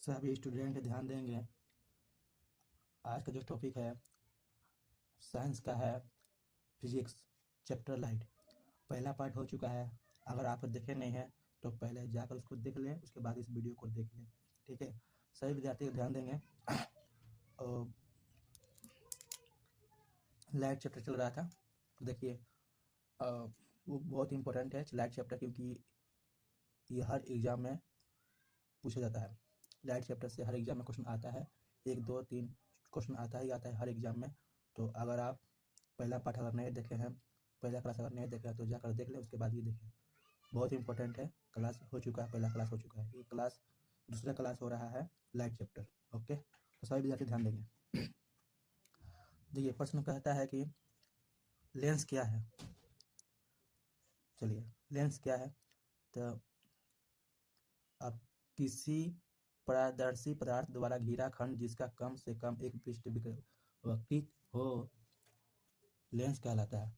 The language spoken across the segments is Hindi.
सभी स्टूडेंट ध्यान देंगे। आज का जो टॉपिक है साइंस का है, फिजिक्स चैप्टर लाइट। पहला पार्ट हो चुका है। अगर आप देखे नहीं हैं तो पहले जाकर उसको देख लें, उसके बाद इस वीडियो को देख लें। ठीक है, सभी विद्यार्थी ध्यान देंगे। और लाइट चैप्टर चल रहा था, तो देखिए वो बहुत इंपॉर्टेंट है लाइट चैप्टर, क्योंकि ये हर एग्जाम में पूछा जाता है। लाइट चैप्टर से हर एग्जाम में क्वेश्चन आता है, 1 2 3 क्वेश्चन आता है हर एग्जाम में। तो अगर आप पहला पाठ अगर नहीं देखे हैं, पहला क्लास अगर नहीं देखे हैं तो जाकर देख लें, उसके बाद ये देखें। बहुत इंपॉर्टेंट है। क्लास हो चुका है, पहला क्लास हो चुका है, ये क्लास दूसरा क्लास हो रहा है लाइट चैप्टर। ओके, तो सभी विद्यार्थी ध्यान देंगे। देखिए प्रश्न कहता है कि लेंस क्या है। चलिए, लेंस क्या है तो अब किसी पारदर्शी पदार्थ द्वारा घिरा खंड जिसका कम से कम एक पृष्ठ वक्रित हो, लेंस कहलाता है।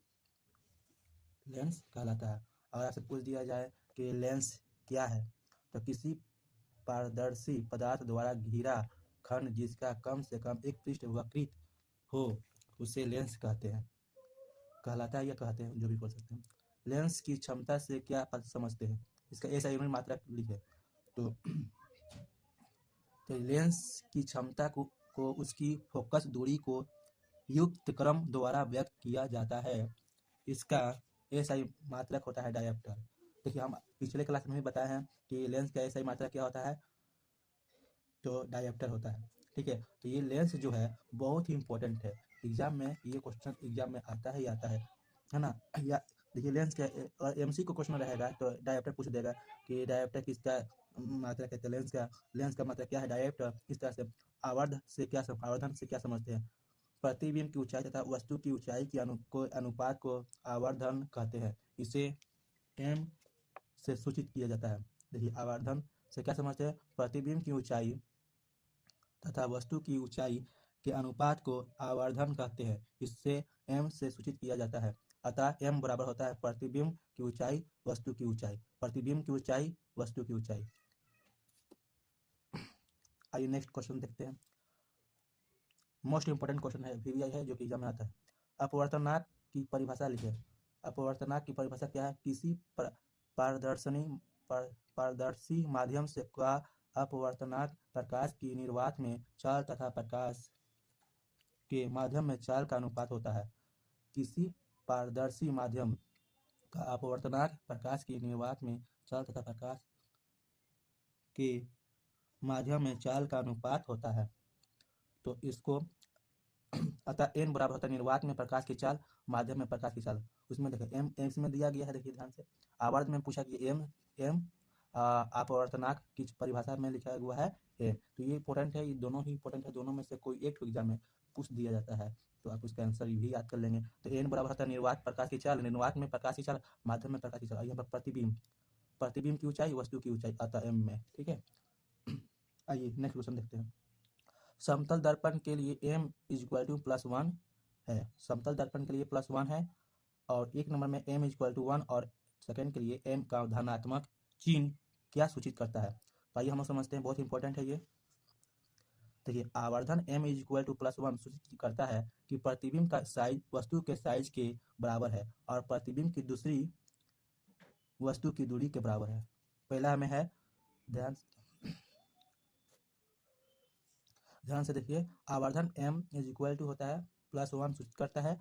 लेंस कहलाता है। अगर आपसे पूछ दिया जाए कि लेंस क्या है, तो किसी पारदर्शी पदार्थ द्वारा घिरा खंड जिसका कम से कम एक पृष्ठ वक्रित हो, उसे लेंस कहते हैं, कहलाता है या कहते हैं, जो भी बोल सकते हैं। लेंस की क्षमता से क्या समझते हैं, इसका ऐसा यूनिट मात्रा लिखे। तो लेंस की क्षमता को उसकी फोकस दूरी को युक्त क्रम द्वारा व्यक्त किया जाता है। इसका एसआई मात्रक होता है डायोप्टर। देखिए, हम पिछले क्लास में भी बताए हैं कि लेंस का एसआई मात्रक क्या होता है, तो डायोप्टर होता है। ठीक है, तो ये लेंस जो है बहुत ही इंपॉर्टेंट है। एग्जाम में ये क्वेश्चन एग्जाम में आता है ही आता है ना। या देखिए, लेंस का एमसी को क्वेश्चन रहेगा तो डायोप्टर पूछ देगा कि डायोप्टर किसका मात्रक है, तो लेंस का मात्रक क्या है, डायोप्टर। इस तरह से आवर्धन से क्या समझते हैं, प्रतिबिंब की ऊंचाई तथा वस्तु की ऊंचाई के अनुपात को आवर्धन कहते हैं। इसे एम से सूचित किया जाता है। देखिए, आवर्धन से क्या समझते हैं, प्रतिबिंब की ऊंचाई तथा वस्तु की ऊंचाई के अनुपात को आवर्धन कहते हैं। इससे एम से सूचित किया जाता है। अतः एम बराबर होता है प्रतिबिंब की ऊंचाई वस्तु की ऊंचाई, प्रतिबिंब की ऊंचाई वस्तु की ऊंचाई। आइए नेक्स्ट क्वेश्चन देखते हैं। मोस्ट इंपोर्टेंट क्वेश्चन है, वीवीआई है, जो कि एग्जाम में आता है। अपवर्तनांक की परिभाषा लिखे। अपवर्तनांक की परिभाषा क्या है, किसी पारदर्शी माध्यम से का अपवर्तनांक प्रकाश की निर्वात में चाल तथा प्रकाश के माध्यम में चाल का अनुपात होता है। किसी पारदर्शी माध्यम का अपवर्तनांक प्रकाश की निर्वात में चाल तथा प्रकाश के माध्यम में चाल का अनुपात होता है। तो इसको अतः एन बराबर होता है निर्वात में प्रकाश की चाल, माध्यम में प्रकाश की चाल। उसमें देखिए एम इसमें दिया गया है, देखिए ध्यान से। आवर्त में पूछा कि एम अपवर्तनांक की परिभाषा में लिखा हुआ है ए। तो ये इंपॉर्टेंट है, ये दोनों ही इंपॉर्टेंट है, दोनों में से कोई एक एग्जाम में पूछ दिया जाता है, तो आप उसका आंसर भी याद कर लेंगे। तो एन बराबर होता है निर्वात प्रकाश की चाल, निर्वात में प्रकाश की चाल, माध्यम में प्रकाश की चाल। यहाँ पर प्रतिबिंब की ऊंचाई वस्तु की ऊंचाई अतः एम में। ठीक है, आइए नेक्स्ट क्वेश्चन देखते हैं। समतल दर्पण के लिए m इक्वल टू +1 है। समतल दर्पण के लिए +1 है, और एक नंबर में m इक्वल टू 1 और सेकंड के लिए m का धनात्मक चिन्ह क्या सूचित करता है। तो आइए हम समझते हैं, बहुत इंपॉर्टेंट है ये। देखिए, आवर्धन m इक्वल टू +1 सूचित करता है कि प्रतिबिंब का साइज वस्तु के साइज के बराबर है और प्रतिबिंब की दूसरी वस्तु की दूरी के बराबर है। पहला में है, ध्यान से देखिए, आवर्धन m इक्वल टू होता है +1 सूचित करता है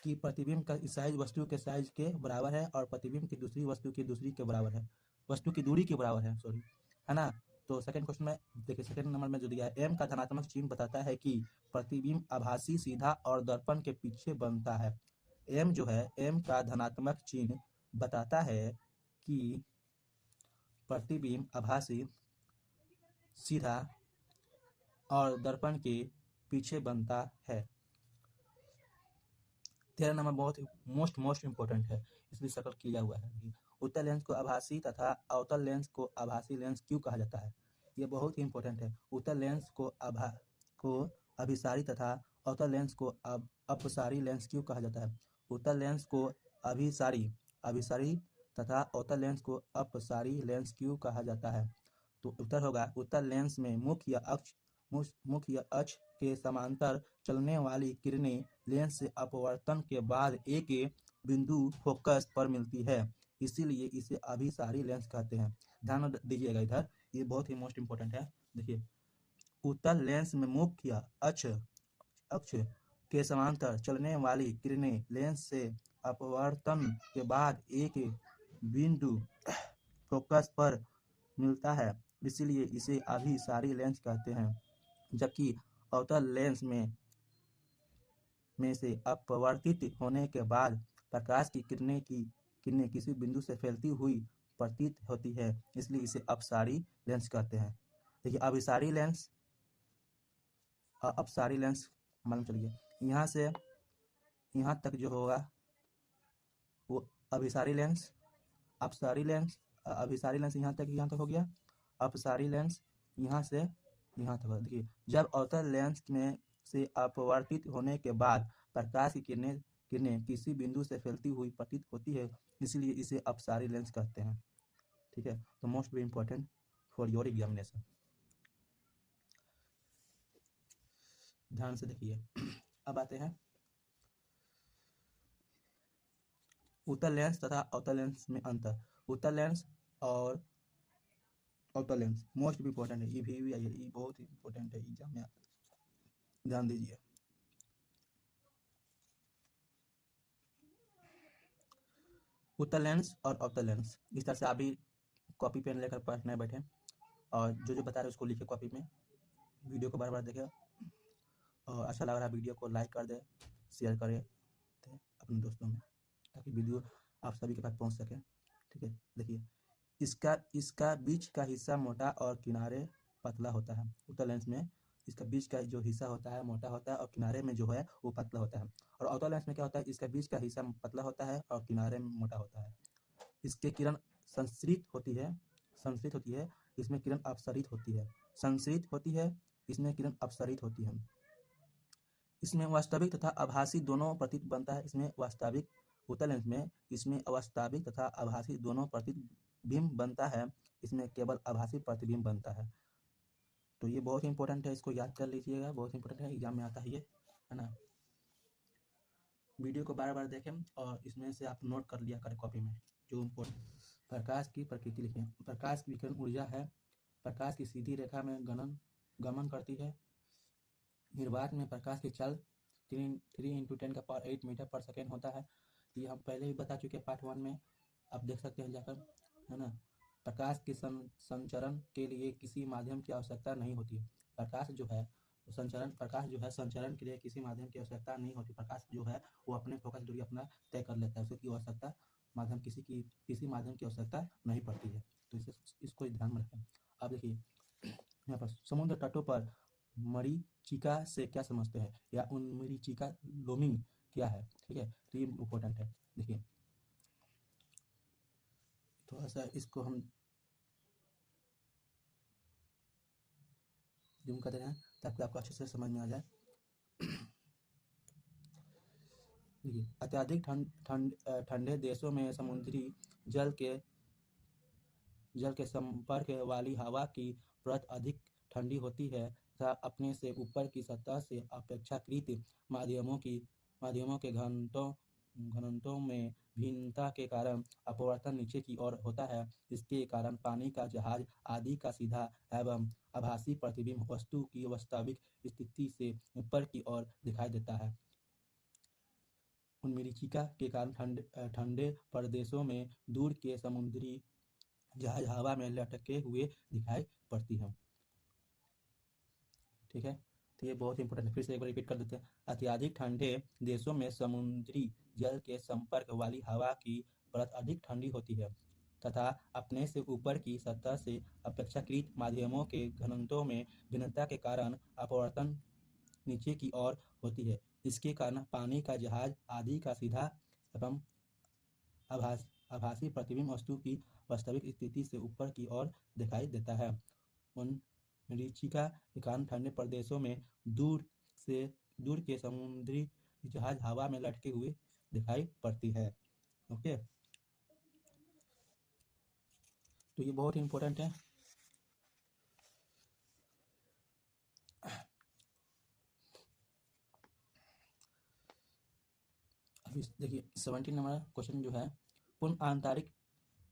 कि प्रतिबिंब का साइज वस्तु के साइज के बराबर है और प्रतिबिंब की दूसरी वस्तु की दूसरी के बराबर है, वस्तु की दूरी के बराबर है, सॉरी, है ना। तो सेकंड क्वेश्चन में देखिए, सेकंड नंबर में जो दिया है, m का धनात्मक चिन्ह बताता है कि प्रतिबिंब आभासी, सीधा और दर्पण के पीछे बनता है। m जो है, m का धनात्मक चिन्ह बताता है कि प्रतिबिंब आभासी, सीधा और दर्पण के पीछे बनता है। 13 नंबर बहुत मोस्ट इंपोर्टेंट है, इसलिए सर्कल किया हुआ है। उत्तल लेंस को आभासी तथा अवतल लेंस को आभासी लेंस क्यों कहा जाता है, ये बहुत ही इंपॉर्टेंट है। उत्तल लेंस को अभिसारी तथा अवतल लेंस को अपसारी लेंस क्यों कहा जाता है। उत्तल लेंस को अभिसारी तथा अवतल लेंस को अपसारी लेंस क्यों कहा जाता है। तो उत्तर होगा उत्तर लेंस में मुख्य अक्ष के समांतर चलने वाली किरणें लेंस से अपवर्तन के बाद एक बिंदु फोकस पर मिलती है, इसीलिए इसे अभिसारी लेंस कहते हैं। ध्यान दीजिएगा इधर, ये बहुत ही मोस्ट इंपोर्टेंट है। देखिए, उत्तल लेंस में मुख्य अक्ष के समांतर चलने वाली किरणें लेंस से अपवर्तन के बाद एक बिंदु फोकस पर मिलता है, इसलिए इसे अभिसारी लेंस कहते हैं। जबकि अवतल लेंस में से अपवर्तित होने के बाद प्रकाश की किरणें किसी बिंदु से फैलती हुई प्रतीत होती है, इसलिए इसे अपसारी लेंस कहते हैं। देखिए, अभिसारी लेंस अपसारी लेंस मालूम चलिए, यहाँ से यहाँ तक जो होगा वो अभिसारी लेंस, अपसारी लेंस, अभिसारी लेंस यहाँ तक हो गया, अपसारी लेंस यहाँ से यहाँ तक। देखिए, जब अवतल लेंस में से अपवर्तित होने के बाद प्रकाश की किरणें किसी बिंदु से फैलती हुई प्रतीत होती है, इसलिए इसे अपसारी लेंस कहते हैं। ठीक है, तो most be important for your examination. ध्यान से देखिए। अब आते हैं उत्तल लेंस तथा अवतल लेंस में अंतर। उत्तल लेंस और अवतल लेंस मोस्ट इम्पोर्टेंट है, ये भी आई है, ये बहुत इंपॉर्टेंट है, एग्जाम में आता है। ध्यान दीजिए। उत्तल लेंस और अवतल लेंस, इस तरह से आप भी कॉपी पेन लेकर पढ़ने बैठे और जो बता रहे उसको लिखे कॉपी में, वीडियो को बार बार देखें और अच्छा लग रहा है वीडियो को लाइक कर दे, शेयर करें अपने दोस्तों में, ताकि वीडियो आप सभी के पास पहुंच सके। ठीक है, देखिए, इसका बीच का हिस्सा मोटा और किनारे पतला होता है। उत्तल लेंस में इसका बीच का जो हिस्सा होता है मोटा होता है और किनारे में जो है वो पतला होता है। और अवतल लेंस में क्या होता है, इसका बीच का हिस्सा पतला होता है और किनारे में मोटा होता है। इसके किरण संश्रित होती है, इसमें किरण अपसरित होती है। संश्रित होती है, इसमें किरण अपसरित होती है। इसमें वास्तविक तथा आभासी दोनों प्रतीत बनता है। इसमें वास्तविक उत्तल लेंस में इसमें अवास्तविक तथा आभासी दोनों प्रतिबिंब बनता है, इसमें केवल आभासी प्रतिबिंब बनता है। तो ये बहुत इंपॉर्टेंट है, इसको याद कर लीजिएगा, बहुत इंपॉर्टेंट है, एग्जाम में आता है ये, है ना। वीडियो को बार बार देखें और इसमें से आप नोट कर लिया करें कॉपी में जो इम्पोर्टेंट। प्रकाश की प्रकृति लिखें। प्रकाश की विकिरण ऊर्जा है, प्रकाश की सीधी रेखा में गमन करती है। निर्वात में प्रकाश की चाल 3 × 10⁸ मीटर पर सेकेंड होता है। ये हम पहले ही बता चुके हैं पार्ट 1 में, आप देख सकते हैं जाकर, है ना। प्रकाश के संचरण के लिए किसी माध्यम की आवश्यकता नहीं होती। प्रकाश जो है संचरण के लिए किसी माध्यम की आवश्यकता नहीं होती। प्रकाश जो है वो अपने फोकस दूरी अपना तय कर लेता है, उसकी आवश्यकता किसी माध्यम की आवश्यकता नहीं पड़ती है। तो इसको ध्यान में रखें। अब देखिए, यहाँ पर समुद्र तटों पर मरीचिका से क्या समझते हैं, या उन मरीचिका लोमिंग क्या है। ठीक है, तो ये इम्पोर्टेंट है। देखिए, थोड़ा सा इसको हम जूम कर दे रहे हैं ताकि आपको अच्छे से समझ में आ जाए। देखिए, अत्यधिक ठंडे देशों में समुद्री जल के संपर्क वाली हवा की परत अधिक ठंडी होती है तथा अपने से ऊपर की सतह से अपेक्षाकृत माध्यमों के घनत्वों में भिन्नता के कारण अपवर्तन नीचे की ओर होता है। इसके कारण पानी का जहाज आदि का सीधा एवं आभासी प्रतिबिंब वस्तु की वास्तविक स्थिति से ऊपर की ओर दिखाई देता है। उन्मरीचिका के कारण ठंडे प्रदेशों में दूर के समुद्री जहाज हवा में लटके हुए दिखाई पड़ती है। ठीक है, तो ये बहुत इंपॉर्टेंट है, फिर से एक बार रिपीट कर देते हैं। अत्यधिक ठंडे देशों में समुद्री जल के संपर्क वाली हवा की परत अधिक ठंडी होती है तथा अपने से ऊपर की सतह से अपेक्षाकृत माध्यमों के घनत्वों में भिन्नता के कारण अपवर्तन नीचे की ओर होती है। इसके कारण पानी का जहाज आदि का सीधा एवं आभासी प्रतिबिंब वस्तु की वास्तविक स्थिति से ऊपर की ओर दिखाई देता है। उन्मरीचिका के कारण ठंडे प्रदेशों में दूर के समुद्री जहाज हवा में लटके हुए दिखाई पड़ती है। ओके, तो ये बहुत इंपॉर्टेंट है। अभी देखिए 17 नंबर क्वेश्चन जो है, पूर्ण आंतरिक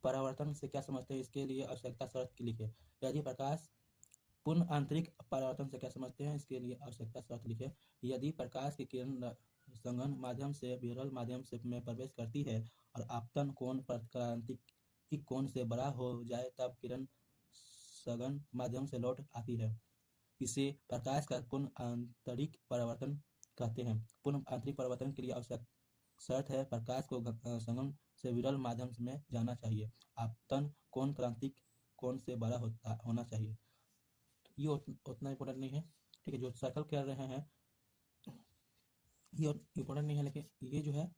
परावर्तन से क्या समझते हैं, इसके लिए आवश्यकता शर्त की लिखे। यदि प्रकाश पूर्ण आंतरिक परावर्तन से क्या समझते हैं, इसके लिए आवश्यकता शर्त लिखे। यदि प्रकाश की किरण सघन माध्यम से विरल माध्यम से में प्रवेश करती है और आपतन कोण प्रतिक्रांतिक कोण से बड़ा हो जाए तब किरण सघन माध्यम से लौट आती है। इसे प्रकाश का पूर्ण आंतरिक परावर्तन कहते हैं। पूर्ण आंतरिक परावर्तन के लिए आवश्यक शर्त है प्रकाश को सघन से विरल माध्यम में जाना चाहिए, आपतन कोण क्रांतिक कोण से बड़ा होना चाहिए। ये उतना इम्पोर्टेंट नहीं है, ठीक है। जो सर्कल कर रहे हैं ये इम्पोर्टेंट नहीं है, लेकिन ये जो है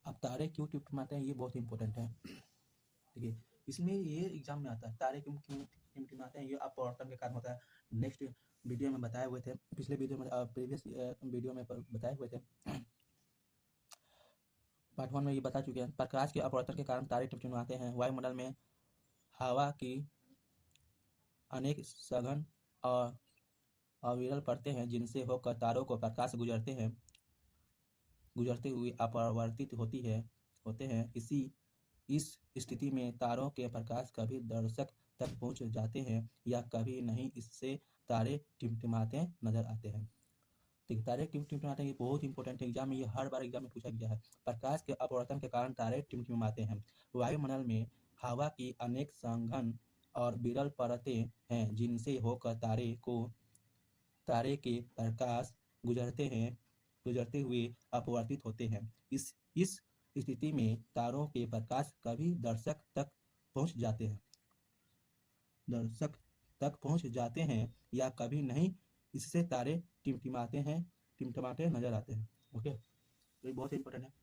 आप तारे क्यों टिमटिमाते हैं ये बहुत इंपॉर्टेंट है, ठीक है। इसमें ये एग्जाम में आता है, तारे क्यों टिमटिमाते हैं, ये अपवर्तन के कारण होता है। नेक्स्ट वीडियो में बताए हुए थे, पिछले वीडियो में प्रीवियस वीडियो में बताए हुए थे, पार्ट 1 में ये बता चुके हैं। प्रकाश के अपवर्तन के कारण तारे टिमटिमाते हैं। वायुमंडल में हवा की अनेक सघन और अविरल परतें हैं जिनसे होकर तारों को प्रकाश गुजरते हुए अपवर्तित होते हैं। इस स्थिति में तारों के प्रकाश कभी दर्शक तक पहुंच जाते हैं या कभी नहीं, इससे तारे टिमटिमाते नजर आते हैं। ठीक, तारे टिमटिमाते हैं, ये बहुत इंपॉर्टेंट है, एग्जाम में ये हर बार एग्जाम में पूछा गया है। प्रकाश के अपवर्तन के कारण तारे टिमटिमाते हैं। वायुमंडल में हवा की अनेक सघन और विरल परतें हैं जिनसे होकर तारे के प्रकाश गुजरते हुए अपवर्तित होते हैं। इस स्थिति में तारों के प्रकाश कभी दर्शक तक पहुंच जाते हैं या कभी नहीं, इससे तारे टिमटिमाते नजर आते हैं। ओके, तो ये बहुत इंपॉर्टेंट है।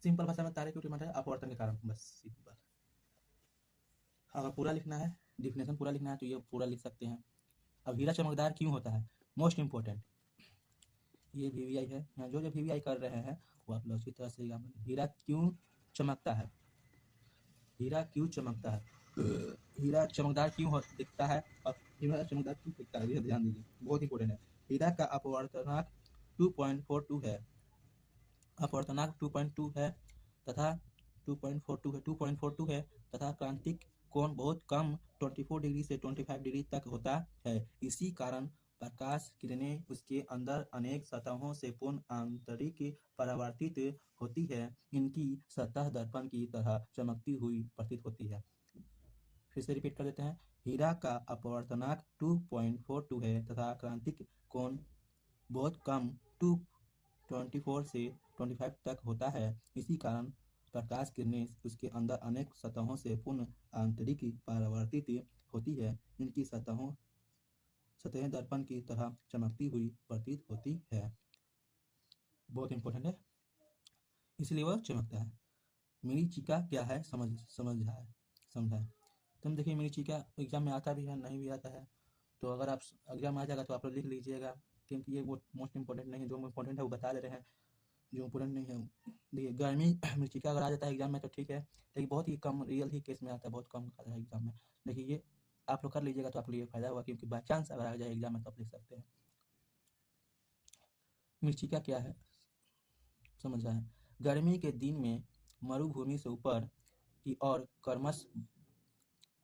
सिंपल भाषा में तारे क्यों टिमटिमाते हैं, अपवर्तन के कारण, बस सिंपल। अगर पूरा लिखना है, डिफिनेशन पूरा लिखना है तो ये पूरा लिख सकते हैं। अब हीरा चमकदार क्यों होता है, मोस्ट इंपॉर्टेंट, ये वीवीआई है, यहाँ जो वीवीआई कर रहे हैं वो आप लोग अच्छी तरह से हीरा क्यों चमकता है, हीरा क्यों चमकता है, हीरा चमकदार क्यों दिखता है और हीरा चमकदार क्यों दिखता है, ध्यान दीजिए, बहुत इंपॉर्टेंट है। हीरा का अपवर्तनांक 2.42 है, अपवर्तनांक 2.2 है तथा 2.42 है तथा क्रांतिक कोण बहुत कम 24 डिग्री से 25 डिग्री तक होता है। इसी कारण प्रकाश किरणें उसके अंदर अनेक सतहों से पूर्ण आंतरिक परावर्तित होती है। इनकी सतह दर्पण की तरह चमकती हुई प्रतीत होती है। फिर से रिपीट कर देते हैं, हीरा का अपवर्तनांक 2.42 है तथा क्रांतिक कोण बहुत कम 224 से 25 तक होता है। इसी कारण प्रकाश किरणें उसके अंदर अनेक सतहों से पूर्ण आंतरिक परावर्तित होती है। इनकी सतहें दर्पण की तरह चमकती हुई प्रतीत होती है। बहुत इंपॉर्टेंट है, इसलिए वह चमकता है। मरीचिका क्या है, समझाए। तुम देखिए मरीचिका एग्जाम में आता भी है, नहीं भी आता है, तो अगर आप एग्जाम में आ जाएगा तो आप लोग लिख लीजिएगा, क्योंकि ये वो मोस्ट इंपॉर्टेंट नहीं है। जो इंपॉर्टेंट है वो बता दे रहे हैं, जो इंपॉर्टेंट नहीं है देखिए। गर्मी मरीचिका अगर आ जाता है एग्जाम में तो ठीक है, लेकिन बहुत ही कम रियल ही केस में आता है, बहुत कम आता है एग्जाम में। देखिए ये आप लोग कर लीजिएगा तो आपके लिए फायदा होगा, क्योंकि बाई चांस अगर आ जाए एग्जाम में तो आप लिख सकते हैं। मरीचिका क्या है समझ रहे हैं। गर्मी के दिन में मरुभूमि से ऊपर की ओर क्रमश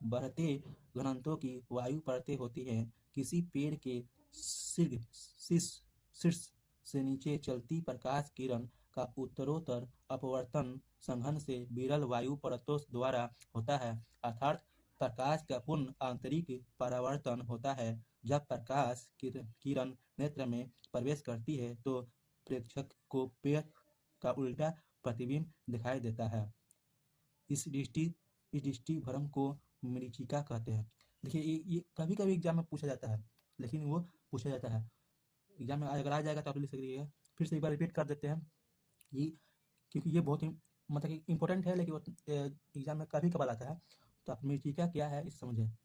बढ़ते घनत्व की वायु परतें होती हैं। किसी पेड़ के शीर्ष से नीचे चलती प्रकाश किरण का उत्तरोत्तर अपवर्तन सघन से विरल वायु परतों द्वारा होता है, अर्थात प्रकाश का पूर्ण आंतरिक परावर्तन होता है। जब प्रकाश किरण नेत्र में प्रवेश करती है तो प्रेक्षक को पेड़ का उल्टा प्रतिबिंब दिखाई देता है। इस दृष्टि भ्रम को मरीचिका कहते हैं। देखिए ये कभी कभी एग्जाम में पूछा जाता है, लेकिन वो पूछा जाता है एग्जाम में, अगर आ जाएगा तो आप लिख सकिएगा। फिर से एक बार रिपीट कर देते हैं ये, क्योंकि ये बहुत ही मतलब इंपॉर्टेंट है, लेकिन एग्जाम में कभी कभार आता है, तो आप मरीचिका क्या है इसे समझें,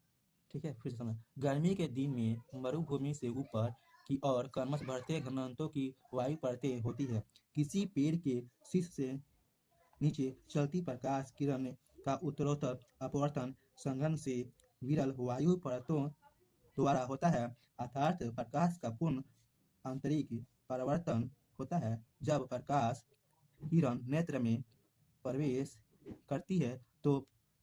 ठीक है। फिर से समझ, गर्मी के दिन में मरुभूमि से ऊपर की ओर क्रमश बढ़ते घनत्व की वायु परतें होती है। किसी पेड़ के शीर्ष से नीचे चलती प्रकाश किरण का उत्तरोत्तर अपवर्तन सघन से विरल वायु परतों द्वारा होता है, अर्थात प्रकाश का पूर्ण आंतरिक परावर्तन होता है। जब प्रकाश किरण नेत्र में प्रवेश करती है तो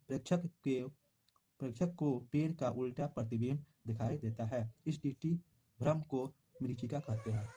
प्रेक्षक को पेड़ का उल्टा प्रतिबिंब दिखाई देता है। इस दृष्टि भ्रम को मरीचिका कहते हैं।